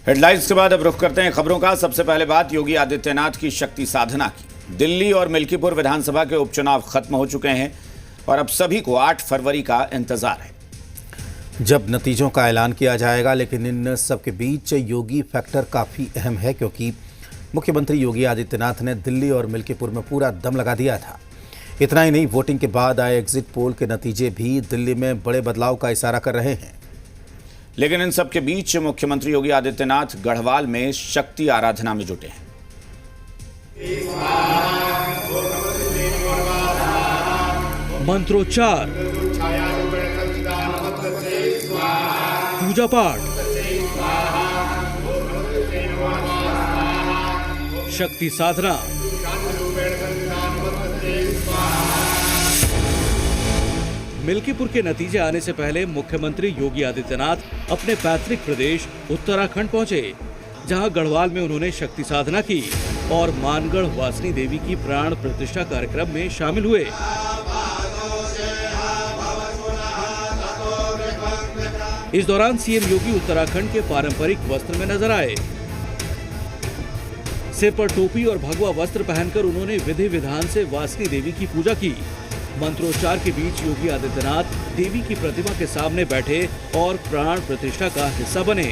Headlines के बाद अब रुख करते हैं खबरों का। सबसे पहले बात योगी आदित्यनाथ की शक्ति साधना की। दिल्ली और मिल्कीपुर विधानसभा के उपचुनाव खत्म हो चुके हैं और अब सभी को 8 फरवरी का इंतजार है, जब नतीजों का ऐलान किया जाएगा। लेकिन इन सबके बीच योगी फैक्टर काफ़ी अहम है, क्योंकि मुख्यमंत्री योगी आदित्यनाथ ने दिल्ली और मिल्कीपुर में पूरा दम लगा दिया था। इतना ही नहीं, वोटिंग के बाद आए एग्जिट पोल के नतीजे भी दिल्ली में बड़े बदलाव का इशारा कर रहे हैं। लेकिन इन सबके बीच मुख्यमंत्री योगी आदित्यनाथ गढ़वाल में शक्ति आराधना में जुटे हैं। मंत्रोच्चार, पूजा पाठ, शक्ति साधना, मिल्कीपुर के नतीजे आने से पहले मुख्यमंत्री योगी आदित्यनाथ अपने पैतृक प्रदेश उत्तराखंड पहुंचे, जहां गढ़वाल में उन्होंने शक्ति साधना की और मानगढ़ वासनी देवी की प्राण प्रतिष्ठा कार्यक्रम में शामिल हुए। इस दौरान सीएम योगी उत्तराखंड के पारंपरिक वस्त्र में नजर आए। सिर पर टोपी और भगवा वस्त्र पहनकर उन्होंने विधि विधान से वासनी देवी की पूजा की। मंत्रोच्चार के बीच योगी आदित्यनाथ देवी की प्रतिमा के सामने बैठे और प्राण प्रतिष्ठा का हिस्सा बने।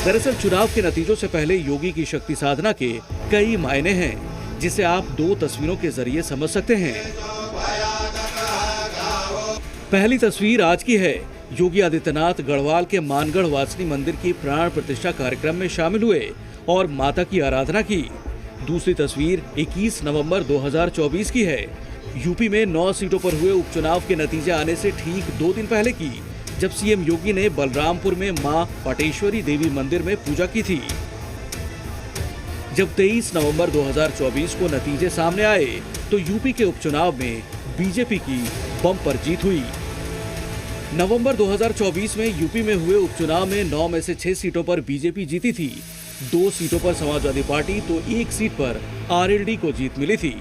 दरअसल चुनाव के नतीजों से पहले योगी की शक्ति साधना के कई मायने हैं, जिसे आप 2 तस्वीरों के जरिए समझ सकते हैं। पहली तस्वीर आज की है। योगी आदित्यनाथ गढ़वाल के मानगढ़ वासनी मंदिर की प्राण प्रतिष्ठा कार्यक्रम में शामिल हुए और माता की आराधना की। दूसरी तस्वीर 21 नवंबर 2024 की है। यूपी में 9 सीटों पर हुए उपचुनाव के नतीजे आने से ठीक 2 दिन पहले की, जब सीएम योगी ने बलरामपुर में मां पाटेश्वरी देवी मंदिर में पूजा की थी। जब 23 नवंबर 2024 को नतीजे सामने आए तो यूपी के उपचुनाव में बीजेपी की बम्पर जीत हुई। नवंबर 2024 में यूपी में हुए उपचुनाव में 9 में से 6 सीटों पर बीजेपी जीती थी। 2 सीटों पर समाजवादी पार्टी तो 1 सीट पर आरएलडी को जीत मिली थी।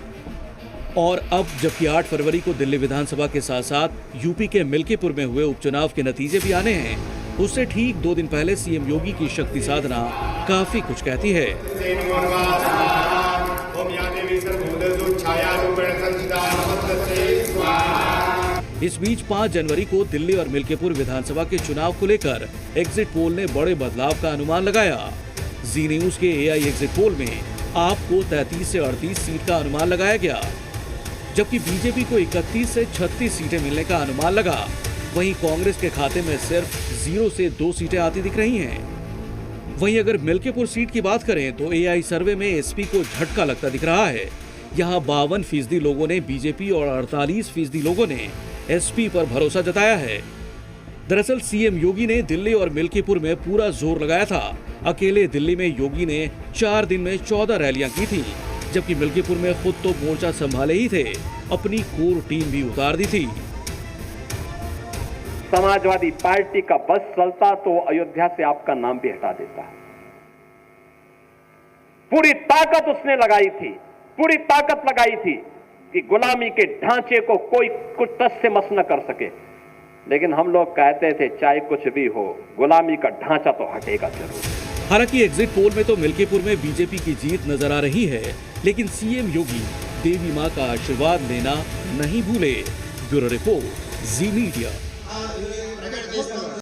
और अब जबकि 8 फरवरी को दिल्ली विधानसभा के साथ साथ यूपी के मिल्कीपुर में हुए उपचुनाव के नतीजे भी आने हैं, उससे ठीक 2 दिन पहले सीएम योगी की शक्ति साधना काफी कुछ कहती है। इस बीच 5 जनवरी को दिल्ली और मिल्कीपुर विधानसभा के चुनाव को लेकर एग्जिट पोल ने बड़े बदलाव का अनुमान लगाया। जी न्यूज के एआई एग्जिट पोल में आपको 33 से 38 सीट का अनुमान लगाया गया, जबकि बीजेपी को 31 से 36 सीटें मिलने का अनुमान लगा। वहीं कांग्रेस के खाते में सिर्फ 0 से 2 सीटें आती दिख रही हैं। वहीं अगर मिल्कीपुर सीट की बात करें तो एआई सर्वे में एसपी को झटका लगता दिख रहा है। यहां 52% लोगों ने बीजेपी और 48% लोगों ने एसपी पर भरोसा जताया है। दरअसल सीएम योगी ने दिल्ली और मिल्कीपुर में पूरा जोर लगाया था। अकेले दिल्ली में योगी ने 4 दिन में 14 रैलियां की थी, जबकि मिल्कीपुर में खुद तो मोर्चा संभाले ही थे, अपनी कोर टीम भी उतार दी थी। समाजवादी पार्टी का बस चलता तो अयोध्या से आपका नाम भी हटा देता। पूरी ताकत उसने लगाई थी, पूरी ताकत लगाई थी कि गुलामी के ढांचे को कोई कुछ टस से मस न कर सके। लेकिन हम लोग कहते थे चाहे कुछ भी हो, गुलामी का ढांचा तो हटेगा जरूर। हालांकि एग्जिट पोल में तो मिल्कीपुर में बीजेपी की जीत नजर आ रही है, लेकिन सीएम योगी देवी मां का आशीर्वाद लेना नहीं भूले। ब्यूरो रिपोर्ट, जी मीडिया।